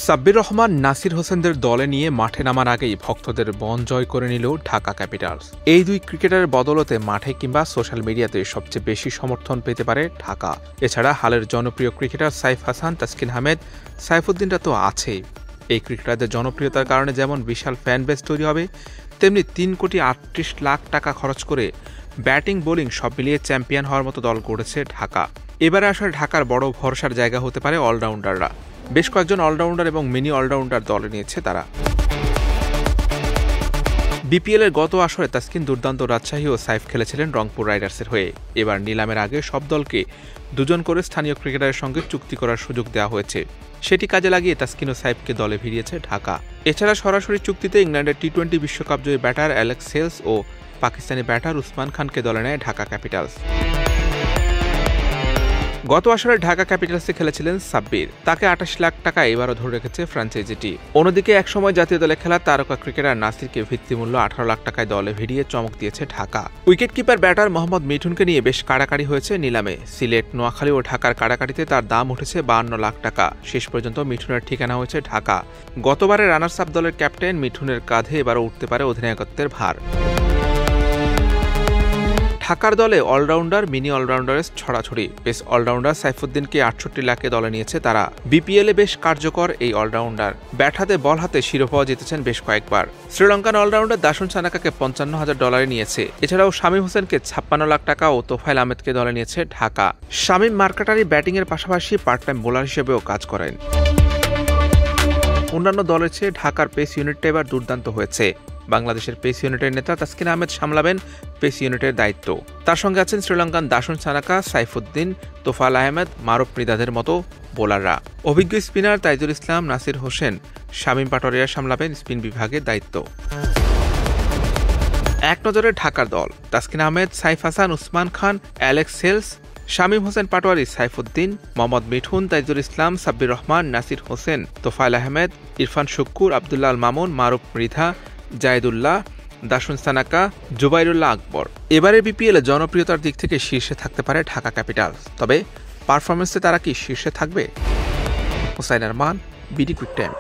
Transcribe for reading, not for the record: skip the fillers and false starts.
সাব্বির রহমান, নাসির হোসেনদের দলে নিয়ে মাঠে নামার আগেই ভক্তদের মন জয় করে নিল ঢাকা ক্যাপিটালস। এই দুই ক্রিকেটারের বদৌলতে মাঠে কিংবা সোশ্যাল মিডিয়াতে সবচেয়ে বেশি সমর্থন পেতে পারে ঢাকা। এছাড়া হালের জনপ্রিয় ক্রিকেটার সাইফ হাসান, তাসকিন আহমেদ, সাইফুদ্দিনরা তো আছেই। এই ক্রিকেটারদের জনপ্রিয়তার কারণে যেমন বিশাল ফ্যান বেস তৈরি হবে, তেমনি 3,38,00,000 টাকা খরচ করে ব্যাটিং বোলিং সব মিলিয়ে চ্যাম্পিয়ন হওয়ার মতো দল গড়েছে ঢাকা। এবারে আসলে ঢাকার বড় ভরসার জায়গা হতে পারে অলরাউন্ডাররা। বেশ কয়েকজন অলরাউন্ডার এবং মিনি অলরাউন্ডার দলে নিয়েছে তারা। বিপিএলের গত আসরে তাসকিন দুর্দান্ত রাজশাহী ও সাইফ খেলেছিলেন রংপুর রাইডার্সের হয়ে। এবার নিলামের আগে সব দলকে দুজন করে স্থানীয় ক্রিকেটারের সঙ্গে চুক্তি করার সুযোগ দেওয়া হয়েছে। সেটি কাজে লাগিয়ে তাসকিন ও সাইফকে দলে ভিড়িয়েছে ঢাকা। এছাড়া সরাসরি চুক্তিতে ইংল্যান্ডের টি-20 বিশ্বকাপ জয়ী ব্যাটার অ্যালেক্স হেলস ও পাকিস্তানি ব্যাটার উসমান খানকে দলে নেয় ঢাকা ক্যাপিটালস। গত আসরে ঢাকা ক্যাপিটালসে খেলেছিলেন সাব্বির। তাকে 28 লাখ টাকা এবারও ধরে রেখেছে ফ্র্যাঞ্চাইজিটি। অন্যদিকে একসময় জাতীয় দলে খেলা তারকা ক্রিকেটার নাসিরকে ভিত্তিমূল্য 18 লাখ টাকায় দলে ভিড়িয়ে চমক দিয়েছে Dhaka. Wicket keeper batter Mohammad মিঠুনকে নিয়ে বেশ কাড়াকাড়ি হয়েছে নিলামে। সিলেট, নোয়াখালী ও ঢাকার কাড়াকাড়িতে তার দাম উঠেছে 52 লাখ টাকা। শেষ পর্যন্ত মিঠুনের ঠিকানা হয়েছে ঢাকা। গতবারে রানার্স আপ দলের ক্যাপ্টেন মিঠুনের কাঁধে এবারও উঠতে পারে অধিনায়কত্বের ভার। ঢাকার দলে অলরাউন্ডার, মিনি অলরাউন্ডারের ছড়াছড়ি। বেশ অলরাউন্ডার সাইফুদ্দিনকে 68 লাখে দলে নিয়েছে তারা। বিপিএলে বেশ কার্যকর এই অলরাউন্ডার। ব্যাট হাতে বল হাতে শিরোপাও জিতেছেন বেশ কয়েকবার। শ্রীলঙ্কান অলরাউন্ডার দাসুন সানাকাকে $55,000 নিয়েছে। এছাড়াও শামীম হোসেনকে 56 লাখ টাকা ও তোফায়েল আহমেদকে দলে নিয়েছে ঢাকা। শামীম মার্কাটারি ব্যাটিংয়ের পাশাপাশি পার্ট টাইম বোলার হিসেবেও কাজ করেন। অন্যান্য দলের চেয়ে ঢাকার পেস ইউনিটটা এবার দুর্দান্ত হয়েছে। বাংলাদেশের পেস ইউনিটের নেতা তাসকিন আহমেদ সামলাবেন পেস ইউনিটের দায়িত্ব। তার সঙ্গে আছেন শ্রীলঙ্কান দাসুন সানাকা, সাইফুদ্দিন, তোফায়েল আহমেদ, মারুফ মৃদাদের মতো বোলাররা। অভিজ্ঞ স্পিনার তাইজুল ইসলাম, নাসির হোসেন, শামীম পাটোয়ারিয়া সামলাবেন স্পিন বিভাগের দায়িত্ব। এক নজরে ঢাকার দল: তাসকিন আহমেদ, সাইফ হাসান, উসমান খান, অ্যালেক্স হেলস, শামীম হোসেন পাটোয়ারি, সাইফুদ্দিন, মোহাম্মদ মিঠুন, তাইজুল ইসলাম, সাব্বির রহমান, নাসির হোসেন, তোফায়েল আহমেদ, ইরফান শুক্কুর, আবদুল্লাহ আল মামুন, মারুফ মৃধা, জায়েদুল্লাহ, দাসুন সানাকা, জুবাইরুল্লাহ আকবর। এবারের বিপিএলে জনপ্রিয়তার দিক থেকে শীর্ষে থাকতে পারে ঢাকা ক্যাপিটালস। তবে পারফরমেন্সে তারা কি শীর্ষে থাকবে? Hussain Arman, BD quick time.